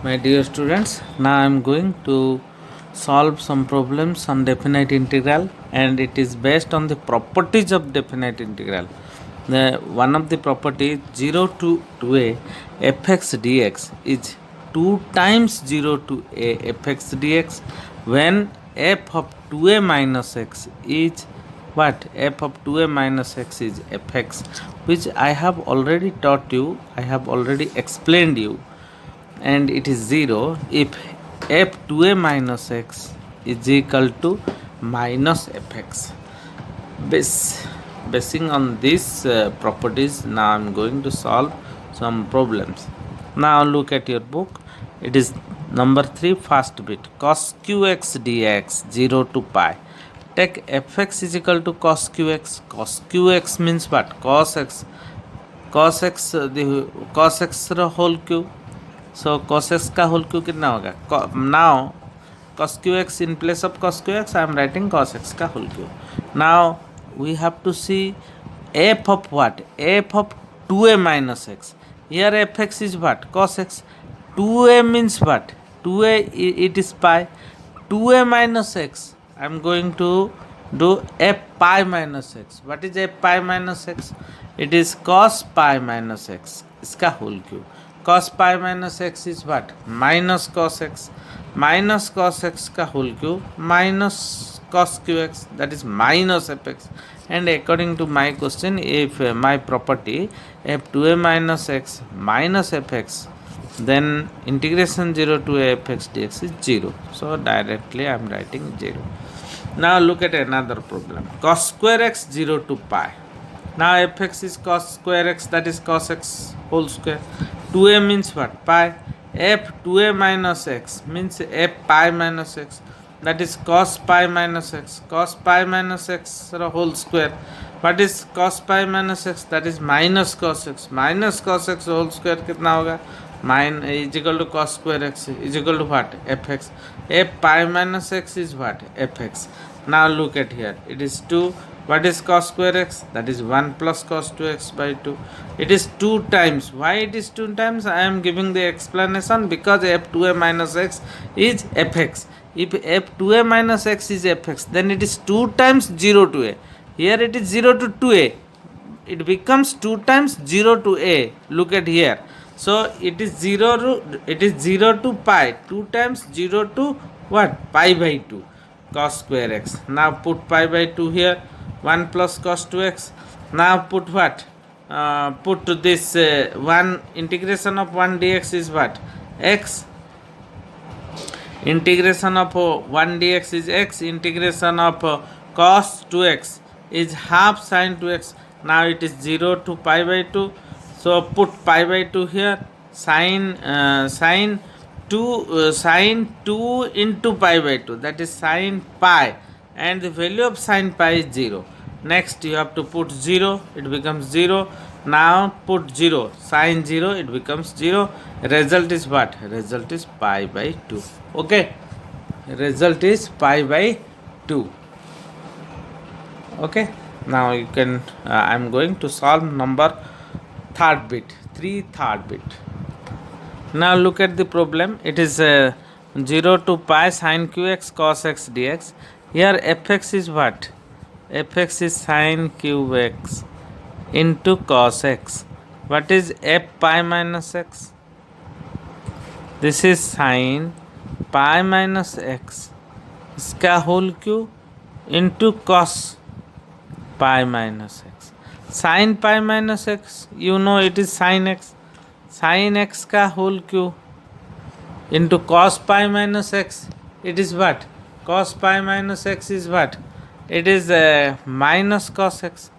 My dear students, now I am going to solve some problems on definite integral, and it is based on the properties of definite integral. One of the property 0 to 2a fx dx is 2 times 0 to a fx dx when f of 2a minus x is what? F of 2a minus x is fx, which I have already taught you, I have already explained you, and it is 0 if f2a minus x is equal to minus fx. Basing on these properties, now I am going to solve some problems. Now look at your book. It is number 3, first bit, cos qx dx 0 to pi. Take fx is equal to cos qx. Cos qx means what? Cos x. Cos x, the cos x whole cube. So cos x का whole cube कितना होगा? Now cos qx in place of cos qx I am writing cos x का whole cube. Now we have to see f of what? F of 2a minus x. Here fx is what? Cos x. 2a means what? 2a it is pi. 2a minus x I am going to do f pi minus x. What is f pi minus x? It is cos pi minus x. इसका whole cube. Cos pi minus x is what? Minus cos x. Minus cos x का whole cube minus cos qx, that is minus fx. And according to my question, if my property f2a minus x minus fx, then integration 0 to a fx dx is 0. So directly I am writing 0. Now look at another problem. Cos square x 0 to pi. Now fx is cos square x, that is cos x whole square. 2a means what? Pi. F 2a minus x means f pi minus x, that is cos pi minus x. Cos pi minus x whole square. What is cos pi minus x? That is minus cos x. Minus cos x whole square कितना होगा? Min is equal to cos square x is equal to what? Fx. F pi minus x is what? Fx. Now look at here. It is 2. What is cos square x? That is 1 plus cos 2x by 2. It is 2 times. Why it is 2 times? I am giving the explanation because f2a minus x is fx. If f2a minus x is fx, then it is 2 times 0 to a. Here it is 0 to 2a. It becomes 2 times 0 to a. Look at here. So it is 0 to pi. 2 times 0 to what? Pi by 2. Cos square x. Now put pi by 2 here. 1 plus cos 2x. Now put what? Put this 1 integration of 1 dx is what? X. Integration of 1 dx is x. Integration of cos 2x is half sin 2x. Now it is 0 to pi by 2. So put pi by 2 here. Sin 2 into pi by 2, that is sin pi, and the value of sin pi is 0. Next you have to put 0, it becomes 0. Now put 0, sin 0, it becomes 0. Result is what? Result is pi by 2. Okay, result is pi by 2. Okay, now you can I am going to solve number third bit, third bit. Now look at the problem. It is 0 to pi sin qx cos x dx. Here fx is what? Fx is sin qx into cos x. What is f pi minus x? This is sin pi minus x. इसका whole cube into cos pi minus x. Sin pi minus x, you know it is sin x. Sin x का whole cube into cos pi minus x, it is what? Cos pi minus x is what? It is minus cos x.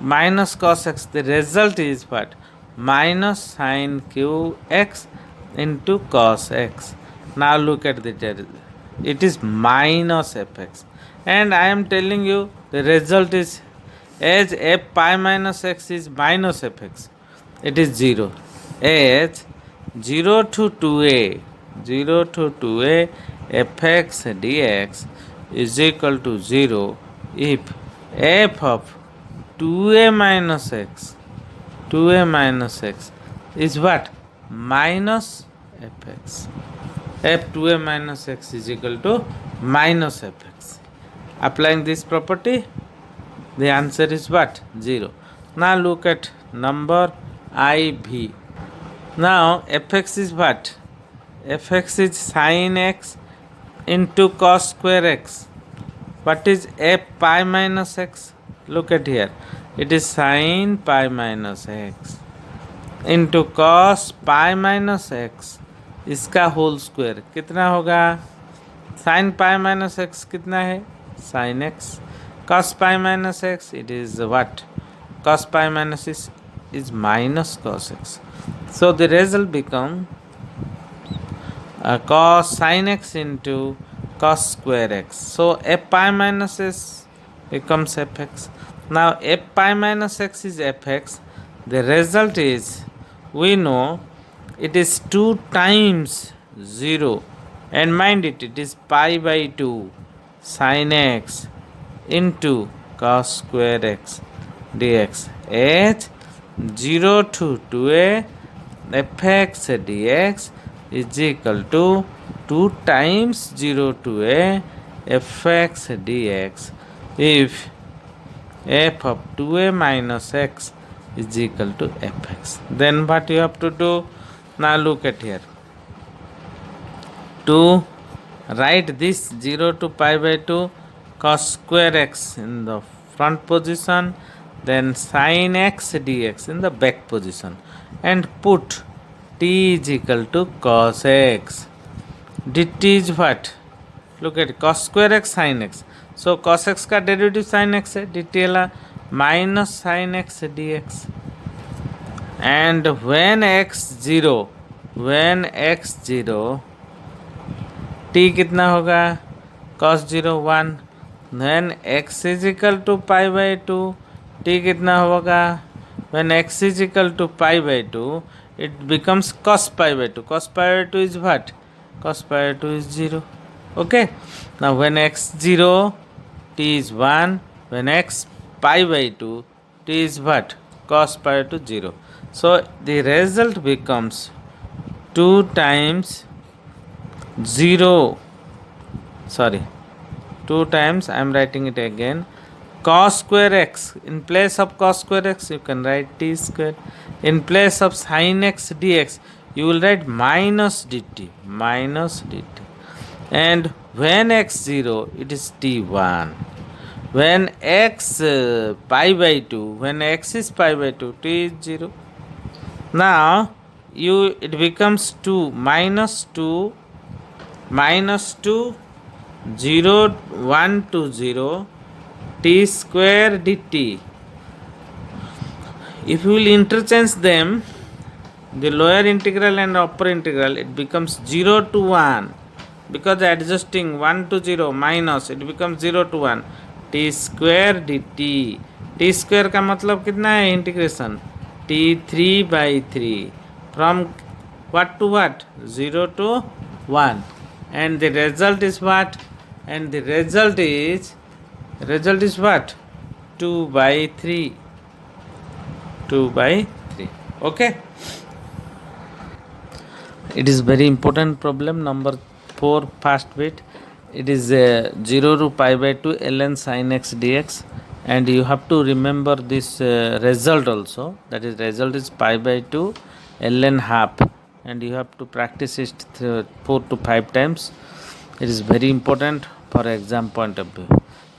Minus cos x, the result is what? Minus sin qx into cos x. Now look at the result. It is minus fx. And I am telling you the result is, as f pi minus x is minus fx, it is 0. As 0 to 2a fx dx is equal to 0 if f of 2a minus x is what? Minus fx. f2a minus x is equal to minus fx. Applying this property, the answer is what? 0. Now look at number IV. Now fx is what? Fx is sin x into cos square x. What is f pi minus x? Look at here. It is sin pi minus x into cos pi minus x इसका whole square कितना होगा? sin pi minus x कितना है? sin x. cos pi minus x, it is what? cos pi minus is minus cos x. So the result become cos sin x into cos square x. So f pi minus s becomes fx. Now f pi minus x is fx. The result is, we know it is 2 times 0, and mind it, it is pi by 2 sin x into cos square x dx. H 0 to 2a fx dx is equal to 2 times 0 to a fx dx if f of 2a minus x is equal to fx. Then what you have to do? Now look at here. To write this 0 to pi by 2 cos square x in the front position, then sin x dx in the back position, and put t is equal to cos x. dt is what? Look at cos square x sin x. So cos x का derivative sin x है, dt La minus sin x dx. And when x 0, t कितना होगा? cos 0 1. When x is equal to pi by 2, t कितना होगा? When x is equal to pi by 2, it becomes cos pi by 2. Cos pi by 2 is what? Cos pi by 2 is 0. Okay. Now when x 0, t is 1. When x pi by 2, t is what? Cos pi by 2 0. So the result becomes 2 times 0. Sorry. 2 times, I am writing it again. Cos square x. In place of cos square x, you can write t square. In place of sin x dx, you will write minus dt. And when x 0, it is t1. When x pi by 2, when x is pi by 2, t is 0. Now it becomes 2 minus 2 0 1 to 0 t square dt. If you will interchange them, the lower integral and upper integral, it becomes 0 to 1, because adjusting 1 to 0 minus, it becomes 0 to 1 t square dt. t square का मतलब कितना है? Integration t3 by 3 from what to what? 0 to 1, and the result is what? And the result is what? 2 by 3. Okay. It is very important problem. Number 4 first bit. It is 0 to pi by 2 ln sin x dx, and you have to remember this result also. That is, result is pi by 2 ln half, and you have to practice it 4 to 5 times. It is very important for exam point of view.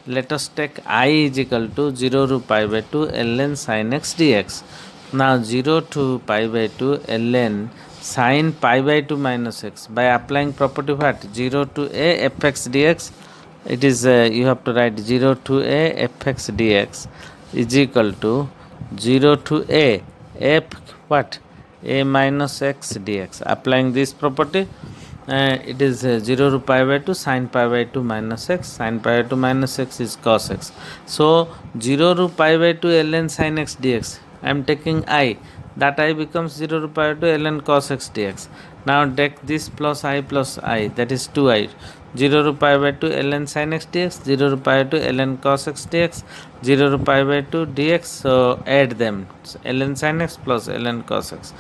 Let us take I is equal to 0 to pi by 2 ln sin x dx. Now 0 to pi by 2 ln sin pi by 2 minus x. By applying property what? 0 to a fx dx. It is you have to write 0 to a fx dx is equal to 0 to a f what? A minus x dx. Applying this property, it is 0 to pi by 2 sin pi by 2 minus x. Sin pi by 2 minus x is cos x. So 0 to pi by 2 ln sin x dx. I am taking I. That I becomes 0 to pi by 2 ln cos x dx. Now take this plus I, that is 2i. 0 to pi by 2 ln sin x dx, 0 to pi by 2 ln cos x dx, 0 to pi by 2 dx. So add them, so ln sin x plus ln cos x.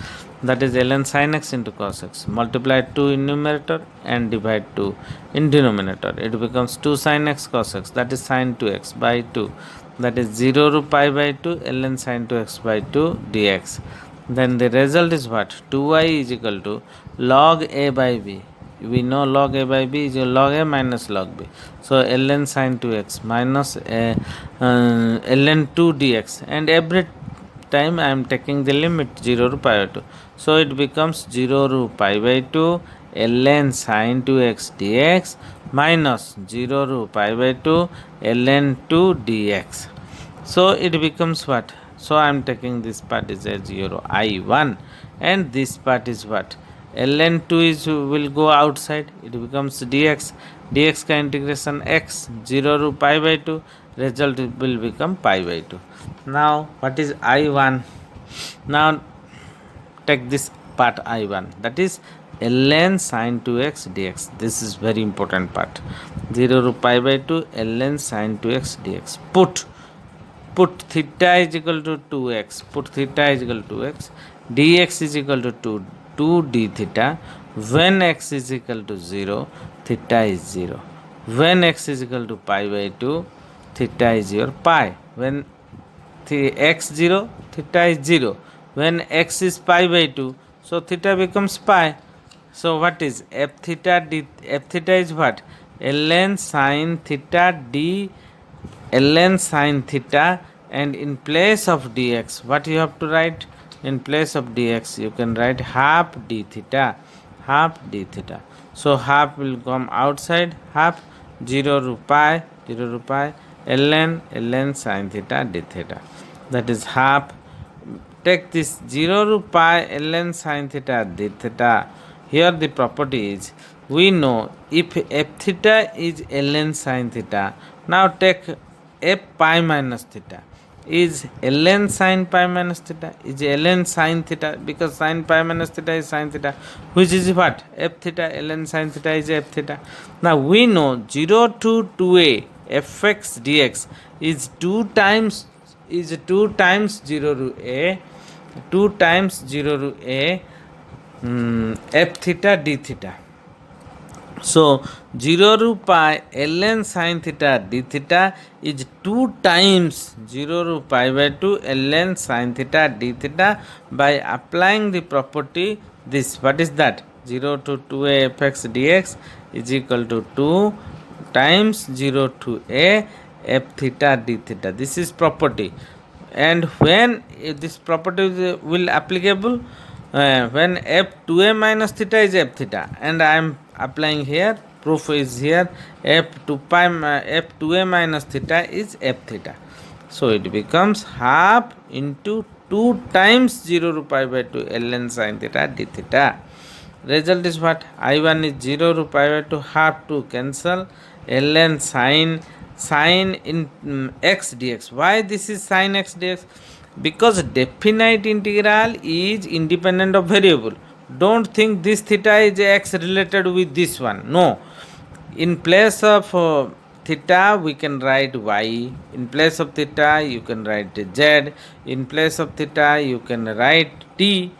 that is ln sin x into cos x. Multiply 2 in numerator and divide 2 in denominator. It becomes 2 sin x cos x, that is sin 2x by 2, that is 0 to pi by 2 ln sin 2x by 2 dx. Then the result is what? 2y is equal to log a by b. We know log a by b is log a minus log b. So ln sin 2x minus ln 2 dx, and every time I am taking the limit 0 to pi by 2. So it becomes 0 to pi by 2 ln sin 2x dx minus 0 to pi by 2 ln 2 dx. So it becomes what? So I am taking this part is a 0 I1, and this part is what? ln 2 is will go outside, it becomes dx. Dx ka integration x 0 to pi by 2, result will become pi by 2. Now what is I1? Now take this part I1, that is ln sin 2x dx. This is very important part. 0 to pi by 2 ln sin 2x dx. Put theta is equal to 2x. Put theta is equal to 2x. Dx is equal to 2 d theta. When x is equal to 0, theta is 0. When x is equal to pi by 2, theta is your pi. When x 0, theta is 0. When x is pi by 2, so theta becomes pi. So what is f theta d? F theta is what? ln sin theta d ln sin theta, and in place of dx, what you have to write? In place of dx, you can write half d theta, half d theta. So half will come outside, half 0 to pi, 0 to pi ln sin theta d theta, that is half. Take this 0 to pi ln sin theta d theta. Here the property is, we know if f theta is ln sin theta, now take f pi minus theta is ln sin pi minus theta, is ln sin theta, because sin pi minus theta is sin theta, which is what? F theta. Ln sin theta is f theta. Now we know 0 to 2a fx dx is 2 times 0 to a, 2 times 0 to a f theta d theta. So 0 to pi ln sin theta d theta is 2 times 0 to pi by 2 ln sin theta d theta by applying the property this. What is that? 0 to 2a fx dx is equal to 2 times 0 to a f theta d theta. This is property. And when this property will applicable, when f 2a minus theta is f theta, and I am applying here, proof is here, f 2a minus theta is f theta. So it becomes half into 2 times 0 to pi by 2 ln sin theta d theta. Result is what? I1 is 0 to pi by 2, half to cancel ln sin in x dx. Why this is sin x dx? Because definite integral is independent of variable. Don't think this theta is x related with this one. No. In place of theta we can write y. In place of theta you can write z. In place of theta you can write t.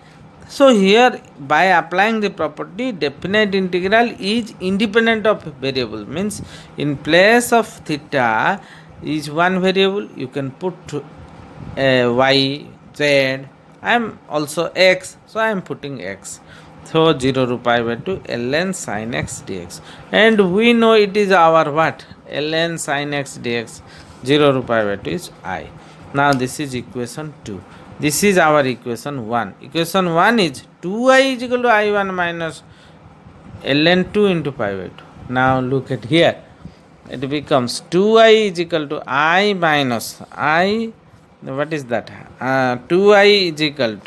So here by applying the property, definite integral is independent of variable, means in place of theta is one variable, you can put y, z. I am also x, so I am putting x. So 0 to pi by 2 ln sin x dx, and we know it is our what? Ln sin x dx 0 to pi by 2 is I. Now this is equation 2. This is our equation 1. Equation 1 is 2i is equal to I1 minus ln 2 into pi by 2. Now look at here. It becomes 2i is equal to I minus I. What is that? 2i is equal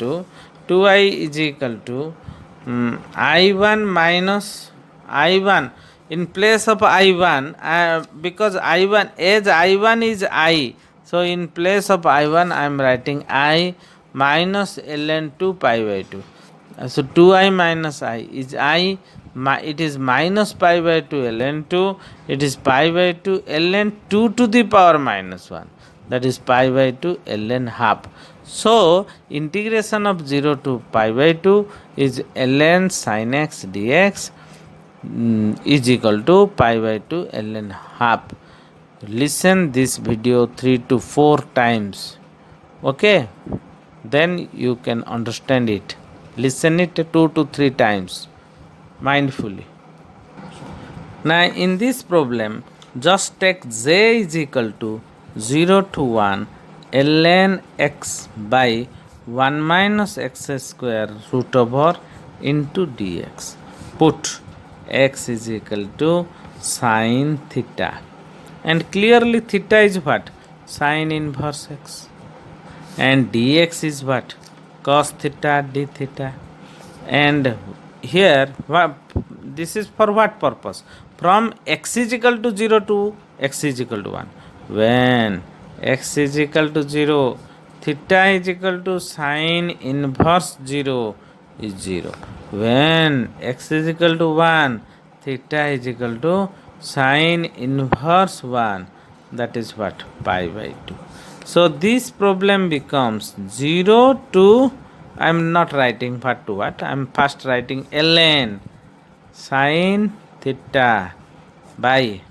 to I1 minus I1. In place of I1, because I1 as I1 is I. So in place of I1 I am writing I minus ln 2 pi by 2. So 2i minus I is I. It is minus pi by 2 ln 2. It is pi by 2 ln 2 to the power minus 1. That is pi by 2 ln half. So integration of 0 to pi by 2 is ln sin x dx is equal to pi by 2 ln half. Listen this video 3 to 4 times. Okay, then you can understand it. Listen it 2 to 3 times mindfully. Now in this problem, just take j is equal to 0 to 1 ln x by 1 minus x square root over into dx. Put x is equal to sin theta, and clearly theta is what? Sin inverse x, and dx is what? Cos theta d theta. And here this is for what purpose? From x is equal to 0 to x is equal to 1. When x is equal to 0, theta is equal to sin inverse 0 is 0. When x is equal to 1, theta is equal to sin inverse 1, that is what? Pi by 2. So this problem becomes 0 to, I am not writing what to what, I am first writing ln sin theta by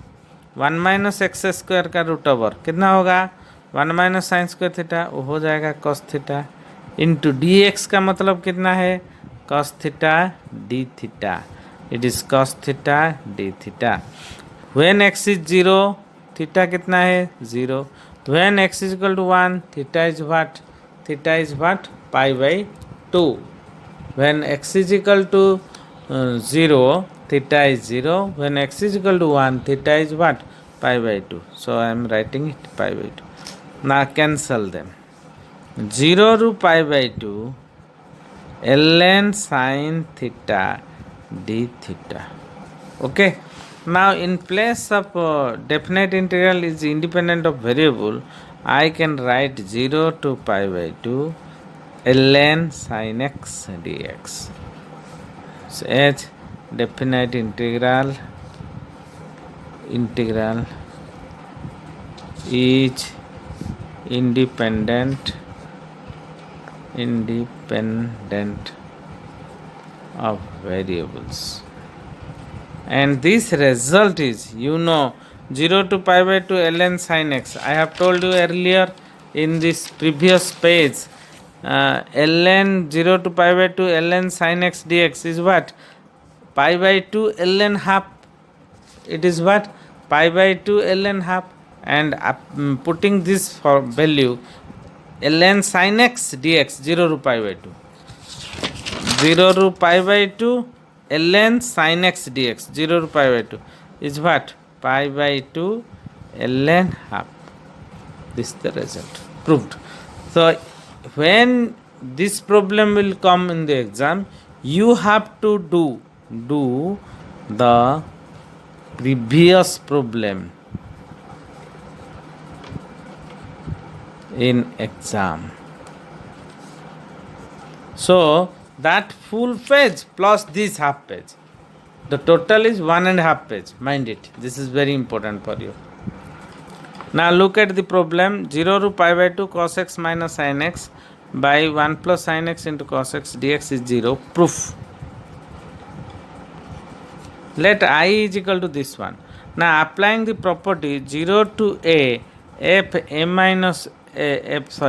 1 minus x square का root over कितना होगा? 1 minus sine square theta, वो हो जाएगा cos theta into D X का मतलब कितना है? Cos theta D theta. It is cos theta D theta. When X is 0, theta कितना है? 0. When X is equal to 1, theta is what? Theta is what? Pi by 2. When X is equal to 0, theta is 0. When x is equal to 1, theta is what? Pi by 2. So I am writing it pi by 2. Now cancel them. 0 to pi by 2 ln sin theta d theta. Okay. Now in place of definite integral is independent of variable, I can write 0 to pi by 2 ln sin x dx. So as definite integral is independent of variables, and this result is, 0 to pi by 2 ln sin x. I have told you earlier in this previous page, ln 0 to pi by 2 ln sin x dx is what? Pi by 2 ln half. It is what? Pi by 2 ln half. And putting this for value, ln sin x dx 0 to pi by 2. 0 to pi by 2 ln sin x dx 0 to pi by 2 is what? Pi by 2 ln half. This is the result. Proved. So when this problem will come in the exam, you have to do the previous problem in exam. So that full page plus this half page, the total is 1.5 page. Mind it, this is very important for you. Now look at the problem. 0 to pi by 2 cos x minus sin x by 1 plus sin x into cos x dx is 0. Proof. Let I is equal to this one. Now applying the property 0 to a f a minus fx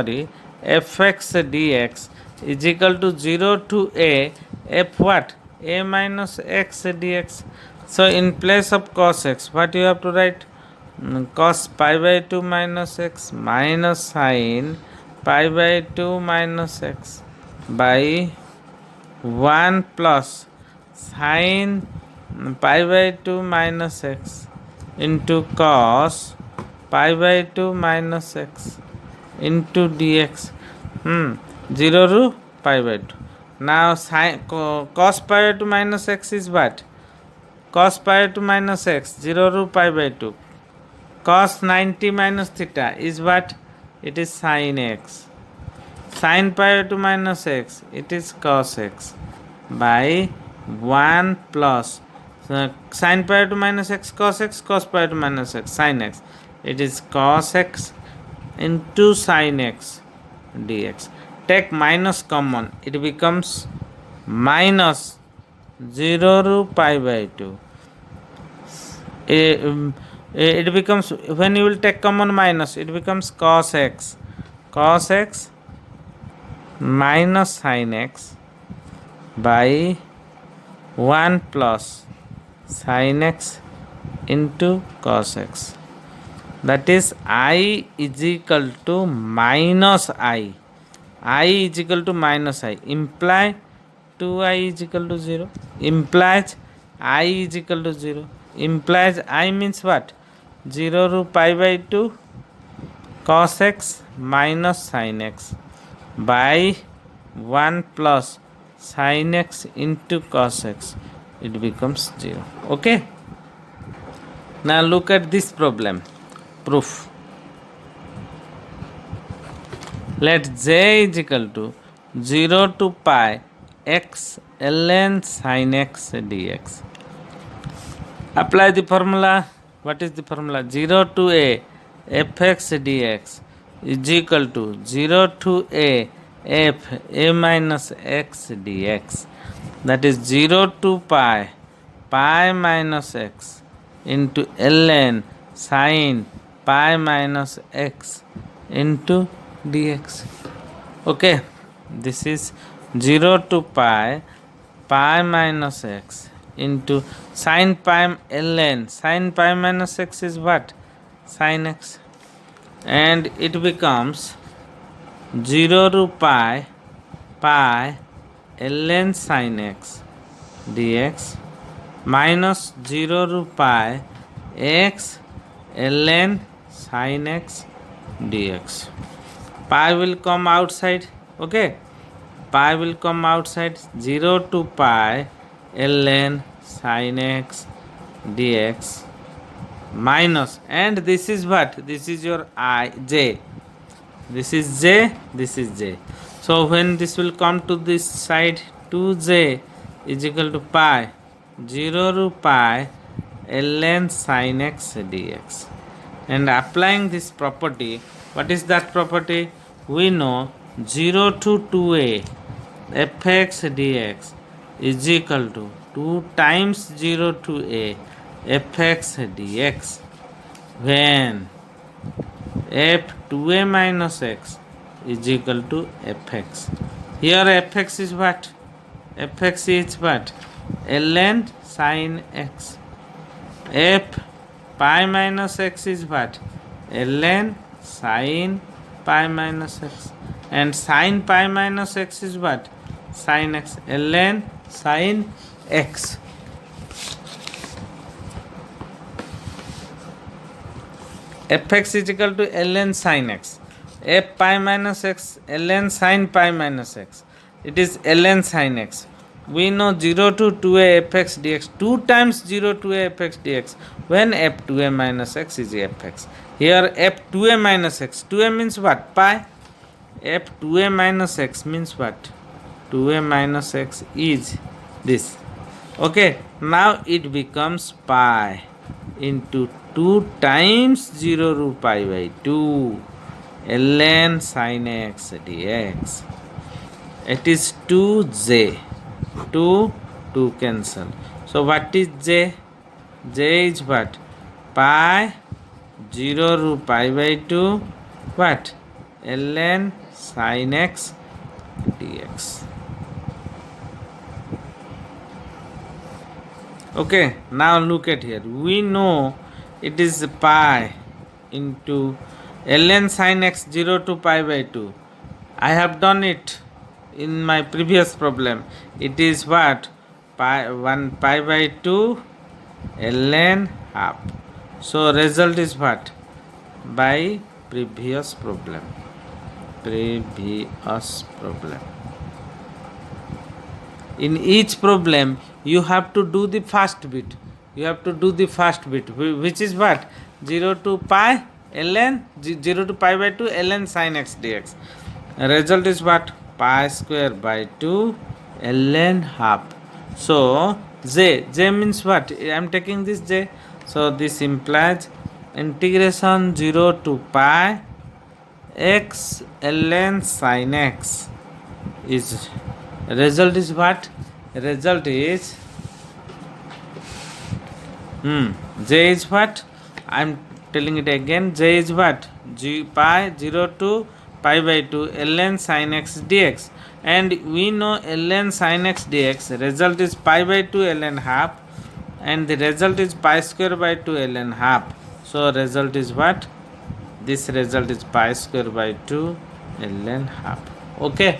dx is equal to 0 to a f what? A minus x dx. So in place of cos x, what you have to write? Cos pi by 2 minus x minus sin pi by 2 minus x by 1 plus sin pi by 2 minus x into cos pi by 2 minus x into dx. 0 to pi by 2. Now sin cos pi by 2 minus x is what? Cos pi by 2 minus x 0 to pi by 2. Cos 90 minus theta is what? It is sin x. Sin pi by 2 minus x, it is cos x by 1 plus sin pi by 2 minus x cos x, cos pi by 2 minus x sin x. It is cos x into sin x dx. take minus common, it becomes minus 0 to pi by 2. It becomes, when you will take common minus, it becomes cos x minus sin x by 1 plus sin x into cos x. That is I is equal to minus I is equal to minus I, imply 2I is equal to 0, implies I is equal to 0, implies I means what? 0 to pi by 2 cos x minus sin x by 1 plus sin x into cos x, it becomes 0. Okay, now look at this problem proof. Let j is equal to 0 to pi x ln sin x dx. Apply the formula. What is the formula? 0 to a fx dx is equal to 0 to a f a minus x dx. That is 0 to pi minus x into ln sin pi minus x into dx. Okay, this is 0 to pi minus x into sin pi ln sin pi minus x is what? Sin x, and it becomes 0 to pi ln sin x dx minus 0 to pi x ln sin x dx. Pi will come outside. Okay, pi will come outside. 0 to pi ln sin x dx minus, and this is what? This is your I j, this is j, this is j. So when this will come to this side, 2j is equal to pi 0 to pi ln sin x dx. And applying this property, what is that property? We know 0 to 2a fx dx is equal to 2 times 0 to a fx dx when f2a minus x is equal to fx. Here fx is what? Fx is what? ln sin x. F pi minus x is what? ln sin pi minus x, and sin pi minus x is what? Sin x, ln sin x. Fx is equal to ln sin x, f pi minus x ln sin pi minus x, it is ln sin x. We know 0 to 2a fx dx, 2 times 0 to a fx dx when f2a minus x is fx. Here f2a minus x, 2a means what? Pi. f2a minus x means what? 2a minus x is this. Okay, now it becomes pi into 2 times 0 to pi by 2 ln sin x dx. It is 2j. 2 cancel. So what is j? J is what? Pi 0 to pi by 2 what? ln sin x dx. Okay, now look at here. We know it is pi into ln sin x 0 to pi by 2. I have done it in my previous problem. It is what? Pi 1 pi by 2 ln half. So result is what? By previous problem. In each problem you have to do the first bit. Which is what? 0 to pi ln 0 to pi by 2 ln sin x dx. Result is what? Pi square by 2 ln half. So j means what? I am taking this j. So this implies integration 0 to pi x ln sin x is result is what? Result is j is what? I'm telling it again. J is what? G pi 0 to pi by 2 ln sin x dx, and we know ln sin x dx result is pi by 2 ln half, and the result is pi square by 2 ln half. So result is what? This result is pi square by 2 ln half. Okay.